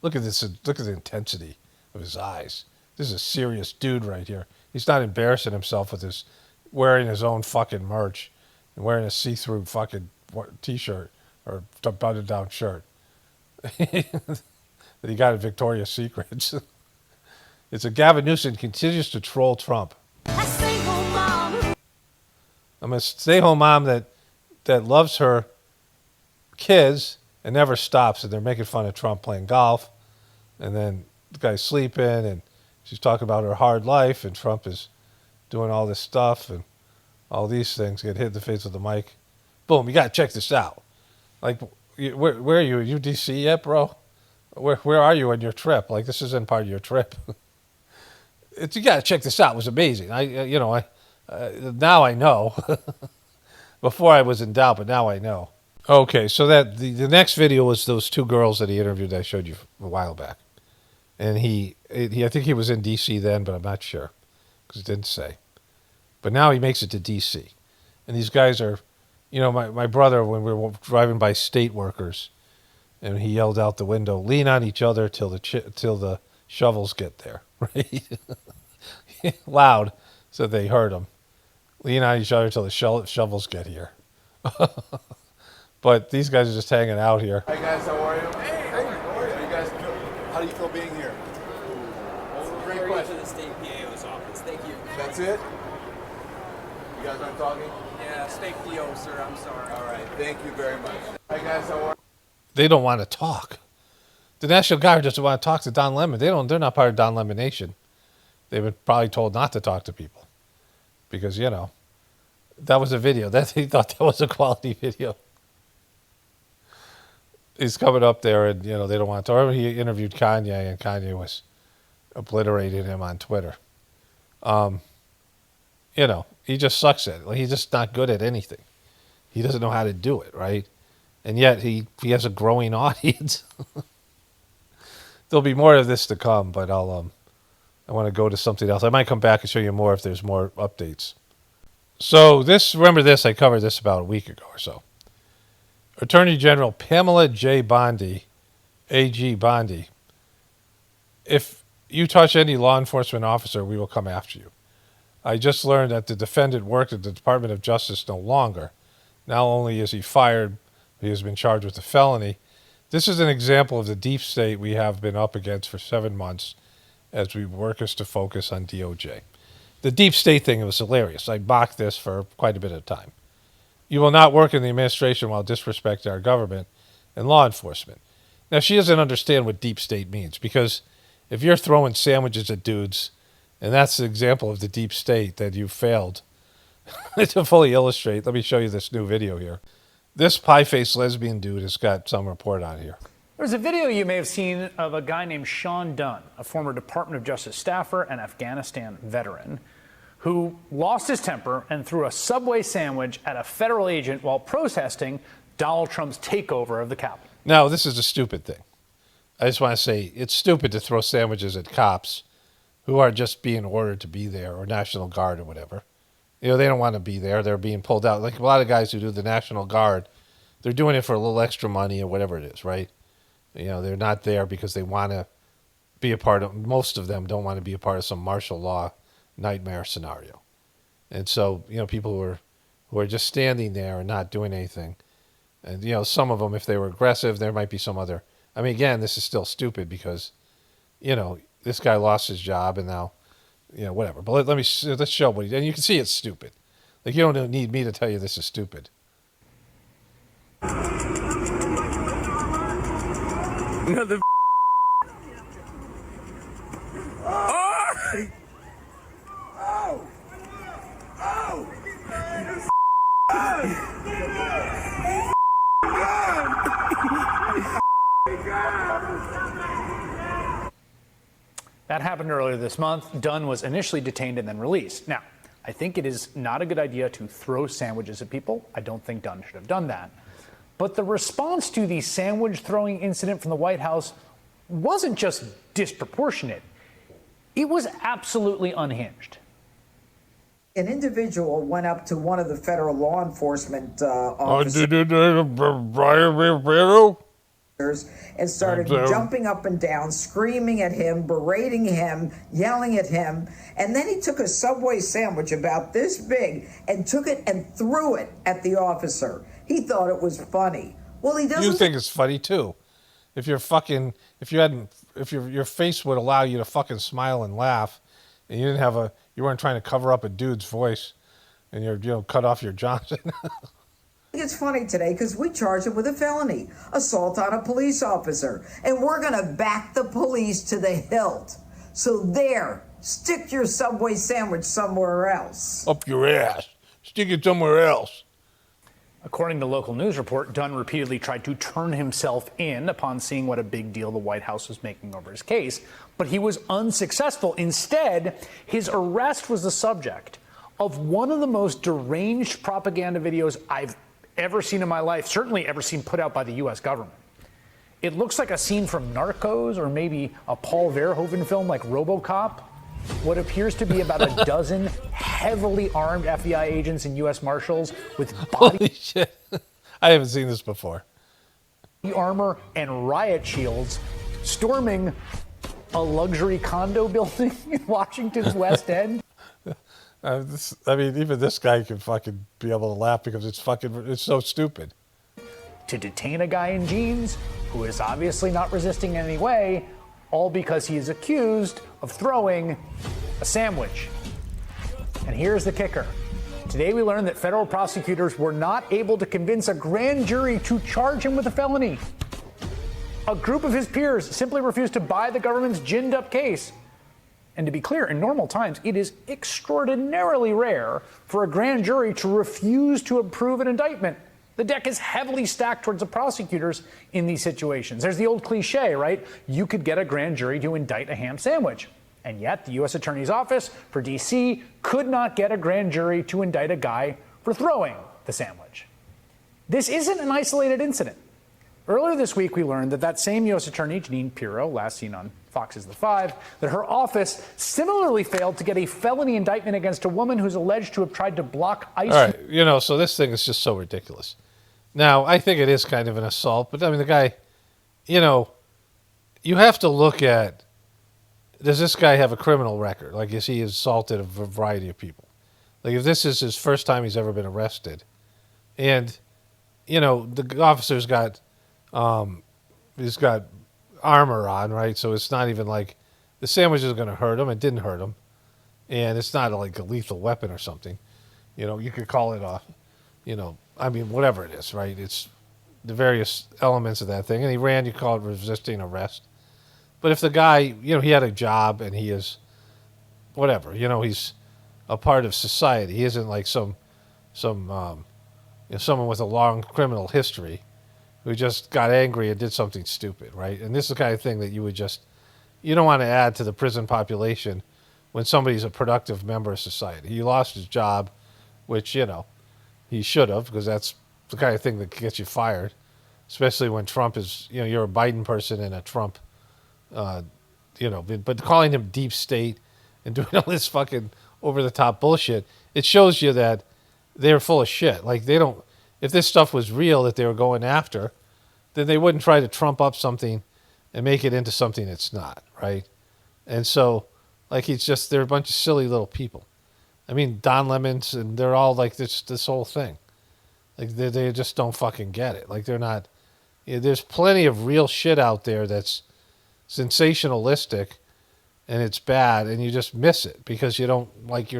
Look at this. Look at the intensity of his eyes. This is a serious dude right here. He's not embarrassing himself with wearing his own fucking merch and wearing a see-through fucking t-shirt or button-down shirt that he got at Victoria's Secrets. It's a Gavin Newsom continues to troll Trump. I'm a stay-home mom that loves her kids and never stops, and they're making fun of Trump playing golf, and then the guy's sleeping, and she's talking about her hard life, and Trump is doing all this stuff, and all these things get hit in the face with the mic. Boom, you got to check this out. Like, where are you? Are you DC yet, bro? Where are you on your trip? Like, this isn't part of your trip. You got to check this out. It was amazing. Now I know. Before I was in doubt, but now I know. Okay, so that the next video was those two girls that he interviewed that I showed you a while back, and he I think he was in D.C. then, but I'm not sure because it didn't say. But now he makes it to D.C. And these guys are, my brother, when we were driving by state workers, and he yelled out the window, "Lean on each other till the shovels get there," right? Loud, so they heard him. Lean on each other till the shovels get here. But these guys are just hanging out here. Hi guys, how are you? Hey, how are you guys? How do you feel being here? Great question. To the state PAO's office. Thank you. That's it? You guys aren't talking? Yeah, state PO, sir. I'm sorry. All right, thank you very much. Hi guys, how are you? They don't want to talk. The National Guard doesn't want to talk to Don Lemon. They're not part of Don Lemon Nation. They've been probably told not to talk to people. Because, that was a video. He thought that was a quality video. He's coming up there and, they don't want to talk. He interviewed Kanye and Kanye was obliterating him on Twitter. He just sucks at it. Like, he's just not good at anything. He doesn't know how to do it, right? And yet he has a growing audience. There'll be more of this to come, but I want to go to something else. I might come back and show you more if there's more updates. So remember this, I covered this about a week ago or so. Attorney General Pamela J. Bondi, A.G. Bondi, if you touch any law enforcement officer, we will come after you. I just learned that the defendant worked at the Department of Justice no longer. Not only is he fired, but he has been charged with a felony. This is an example of the deep state we have been up against for 7 months as we work us to focus on DOJ. The deep state thing was hilarious. I mocked this for quite a bit of time. You will not work in the administration while disrespecting our government and law enforcement. Now, she doesn't understand what deep state means, because if you're throwing sandwiches at dudes, and that's the example of the deep state that you failed to fully illustrate, let me show you this new video here. This pie-faced lesbian dude has got some report on here. There's a video you may have seen of a guy named Sean Dunn, a former Department of Justice staffer and Afghanistan veteran, who lost his temper and threw a Subway sandwich at a federal agent while protesting Donald Trump's takeover of the Capitol. Now, this is a stupid thing. I just want to say it's stupid to throw sandwiches at cops who are just being ordered to be there, or National Guard or whatever. They don't want to be there. They're being pulled out. Like a lot of guys who do the National Guard, they're doing it for a little extra money or whatever it is, right? They're not there because they want to be a part of, most of them don't want to be a part of some martial law nightmare scenario. And so, people who are just standing there and not doing anything. And, some of them, if they were aggressive, there might be some other, again, this is still stupid because, this guy lost his job and now, whatever. But let's show what and you can see it's stupid. Like, you don't need me to tell you this is stupid. Another. That happened earlier this month. Dunn was initially detained and then released. Now, I think it is not a good idea to throw sandwiches at people. I don't think Dunn should have done that. But the response to the sandwich throwing incident from the White House wasn't just disproportionate. It was absolutely unhinged. An individual went up to one of the federal law enforcement officers and started jumping up and down, screaming at him, berating him, yelling at him. And then he took a Subway sandwich about this big and took it and threw it at the officer. He thought it was funny. Well, he doesn't. You think it's funny too. If your face would allow you to fucking smile and laugh, and you weren't trying to cover up a dude's voice, and you're cut off your Johnson. It's funny today because we charged him with a felony, assault on a police officer, and we're going to back the police to the hilt. So there, stick your Subway sandwich somewhere else. Up your ass. Stick it somewhere else. According to local news report, Dunn repeatedly tried to turn himself in upon seeing what a big deal the White House was making over his case, but he was unsuccessful. Instead, his arrest was the subject of one of the most deranged propaganda videos I've ever seen in my life, certainly ever seen put out by the U.S. government. It looks like a scene from Narcos or maybe a Paul Verhoeven film like RoboCop. What appears to be about a dozen heavily armed FBI agents and U.S. Marshals with body Holy shit. I haven't seen this before. armor and riot shields storming a luxury condo building in Washington's West End. Even this guy can fucking be able to laugh because it's so stupid. To detain a guy in jeans who is obviously not resisting in any way, all because he is accused of throwing a sandwich. And here's the kicker. Today we learned that federal prosecutors were not able to convince a grand jury to charge him with a felony. A group of his peers simply refused to buy the government's ginned up case. And to be clear, in normal times, it is extraordinarily rare for a grand jury to refuse to approve an indictment. The deck is heavily stacked towards the prosecutors in these situations. There's the old cliche, right? You could get a grand jury to indict a ham sandwich. And yet, the U.S. Attorney's Office for D.C. could not get a grand jury to indict a guy for throwing the sandwich. This isn't an isolated incident. Earlier this week, we learned that same U.S. Attorney, Jeanine Pirro, last seen on Fox's The Five, that her office similarly failed to get a felony indictment against a woman who's alleged to have tried to block ICE. All right, so this thing is just so ridiculous. Now, I think it is kind of an assault, but the guy, you have to look at, does this guy have a criminal record? Like, is he assaulted a variety of people? Like, if this is his first time he's ever been arrested, and, the officer's got, he's got armor on, right? So it's not even like the sandwich is going to hurt him. It didn't hurt him. And it's not like a lethal weapon or something. You could call it whatever it is, right? It's the various elements of that thing. And he ran, you call it resisting arrest. But if the guy, he had a job and he is whatever, he's a part of society. He isn't like someone with a long criminal history who just got angry and did something stupid, right? And this is the kind of thing that you don't want to add to the prison population when somebody's a productive member of society. He lost his job, which, he should have, because that's the kind of thing that gets you fired, especially when Trump is, you're a Biden person and a Trump, but calling him deep state and doing all this fucking over-the-top bullshit, it shows you that they're full of shit. Like, if this stuff was real that they were going after, then they wouldn't try to trump up something and make it into something it's not, right? And so, they're a bunch of silly little people. Don Lemons, and they're all like this whole thing. Like, they just don't fucking get it. Like, they're not, there's plenty of real shit out there that's sensationalistic and it's bad, and you just miss it because you're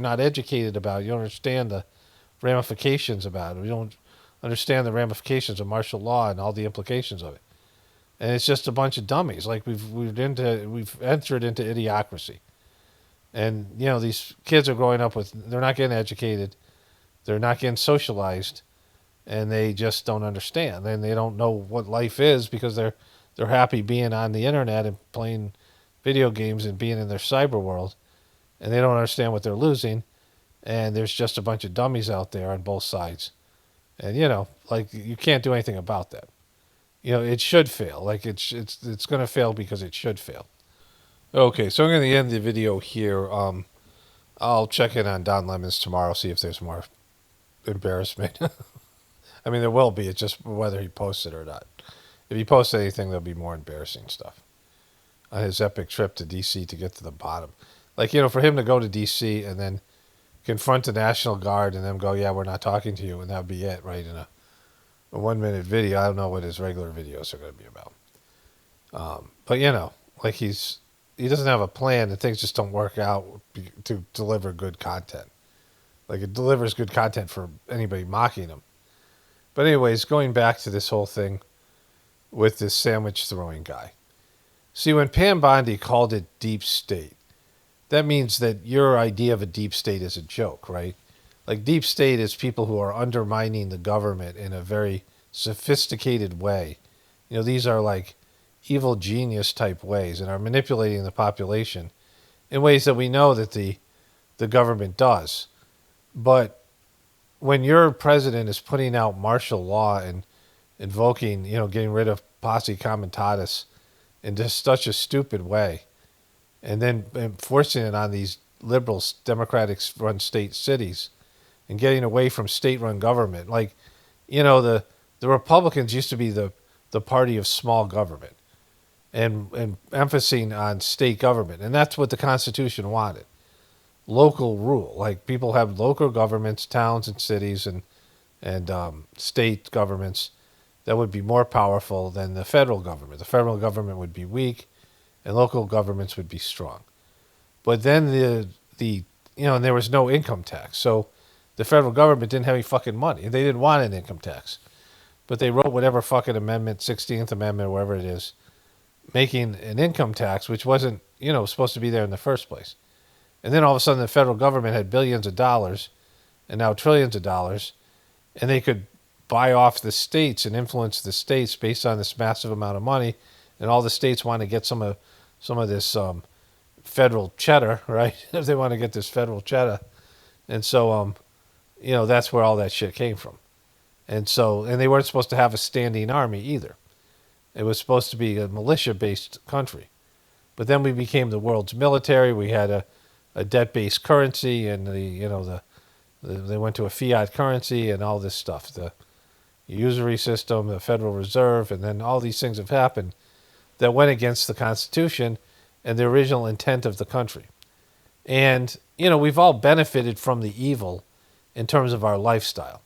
not educated about it. You don't understand the ramifications about it. You don't understand the ramifications of martial law and all the implications of it. And it's just a bunch of dummies. Like, we've entered into idiocracy. And, these kids are growing up they're not getting educated. They're not getting socialized. And they just don't understand. And they don't know what life is because they're happy being on the internet and playing video games and being in their cyber world. And they don't understand what they're losing. And there's just a bunch of dummies out there on both sides. And, you can't do anything about that. It should fail. Like, it's going to fail because it should fail. Okay, so I'm going to end the video here. I'll check in on Don Lemons tomorrow, see if there's more embarrassment. There will be. It's just whether he posts it or not. If he posts anything, there'll be more embarrassing stuff. On his epic trip to D.C. to get to the bottom. Like, for him to go to D.C. and then confront the National Guard and then go, yeah, we're not talking to you, and that would be it, right, in a 1-minute video. I don't know what his regular videos are going to be about. But, he doesn't have a plan, and things just don't work out to deliver good content. Like, it delivers good content for anybody mocking him. But anyways, going back to this whole thing with this sandwich throwing guy. See, when Pam Bondi called it deep state, that means that your idea of a deep state is a joke, right? Like deep state is people who are undermining the government in a very sophisticated way. You know, these are like evil genius type ways and are manipulating the population in ways that we know that the government does. But when your president is putting out martial law and invoking, you know, getting rid of posse comitatus in just such a stupid way, and then enforcing it on these liberal democratic run state cities and getting away from state run government, like, you know, the Republicans used to be the party of small government and emphasizing on state government, and that's what the Constitution wanted. Local rule, like people have local governments, towns and cities, and state governments that would be more powerful than the federal government. The federal government would be weak, and local governments would be strong. But then the you know, and there was no income tax, so the federal government didn't have any fucking money. They didn't want an income tax, but they wrote whatever fucking amendment, 16th Amendment, or whatever it is, making an income tax which wasn't, you know, supposed to be there in the first place. And then all of a sudden the federal government had billions of dollars and now trillions of dollars, and they could buy off the states and influence the states based on this massive amount of money. And all the states want to get some of this federal cheddar, right? If they want to get this federal cheddar. And so, you know, that's where all that shit came from. And so, and they weren't supposed to have a standing army either. It was supposed to be a militia-based country. But then we became the world's military. We had a debt-based currency, and they went to a fiat currency and all this stuff. The usury system, the Federal Reserve, and then all these things have happened that went against the Constitution and the original intent of the country. And, you know, we've all benefited from the evil in terms of our lifestyle.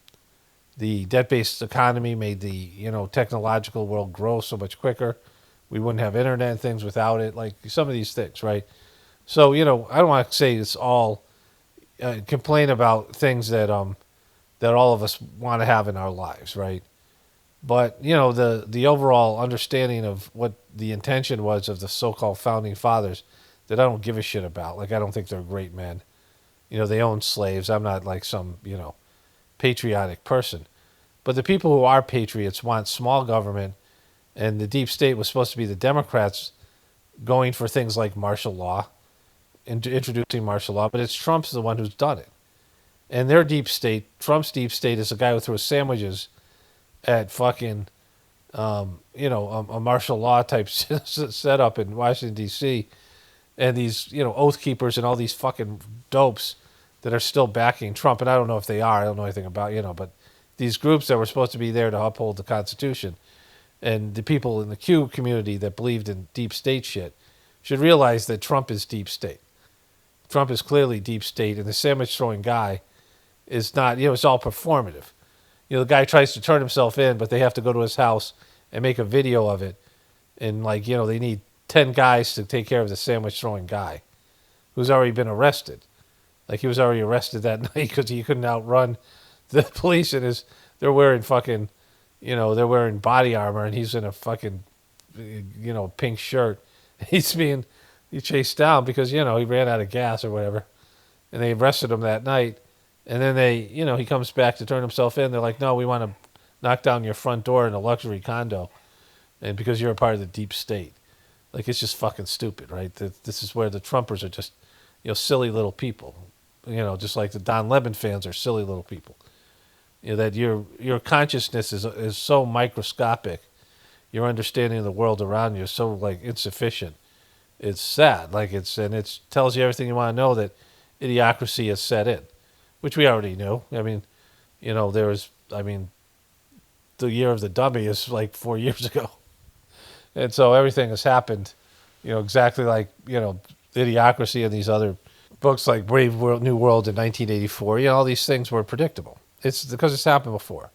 The debt-based economy made the, you know, technological world grow so much quicker. We wouldn't have internet and things without it, like some of these things, right? So, you know, I don't want to say it's all complain about things that all of us want to have in our lives, right? But, you know, the overall understanding of what the intention was of the so-called founding fathers that I don't give a shit about. Like, I don't think they're great men. You know, they owned slaves. I'm not like some, you know, patriotic person. But the people who are patriots want small government, and the deep state was supposed to be the Democrats going for things like martial law, introducing martial law, but it's Trump's the one who's done it. And their deep state, Trump's deep state, is the guy who throws sandwiches at fucking, you know, a martial law type setup in Washington, D.C., and these, you know, oath keepers and all these fucking dopes that are still backing Trump. And I don't know if they are. I don't know anything about, you know, but these groups that were supposed to be there to uphold the Constitution, and the people in the Q community that believed in deep state shit should realize that Trump is deep state. Trump is clearly deep state, and the sandwich throwing guy is not, you know, it's all performative. You know, the guy tries to turn himself in, but they have to go to his house and make a video of it. And, like, you know, they need 10 guys to take care of the sandwich throwing guy who's already been arrested. Like, he was already arrested that night because he couldn't outrun the police, and they're wearing fucking, you know, they're wearing body armor, and he's in a fucking, you know, pink shirt. He's being chased down because, you know, he ran out of gas or whatever. And they arrested him that night. And then they, you know, he comes back to turn himself in. They're like, no, we want to knock down your front door in a luxury condo. And because you're a part of the deep state. Like, it's just fucking stupid, right? This is where the Trumpers are just, you know, silly little people. You know, just like the Don Lemon fans are silly little people. You know, that your consciousness is so microscopic. Your understanding of the world around you is so, like, insufficient. It's sad. Like, it tells you everything you want to know, that idiocracy has set in, which we already knew. I mean, you know, the year of the dummy is like 4 years ago. And so everything has happened, you know, exactly like, you know, Idiocracy and these other books like Brave World, New World in 1984. You know, all these things were predictable. It's because it's happened before.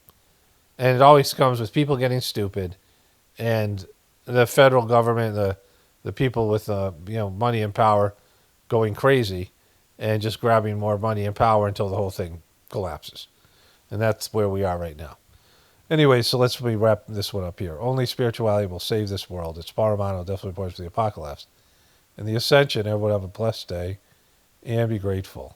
And it always comes with people getting stupid and the federal government, the people with, you know, money and power going crazy and just grabbing more money and power until the whole thing collapses. And that's where we are right now. Anyway, so let's wrap this one up here. Only spirituality will save this world. It's Paramount, definitely points to the apocalypse. And the ascension, everyone have a blessed day and be grateful.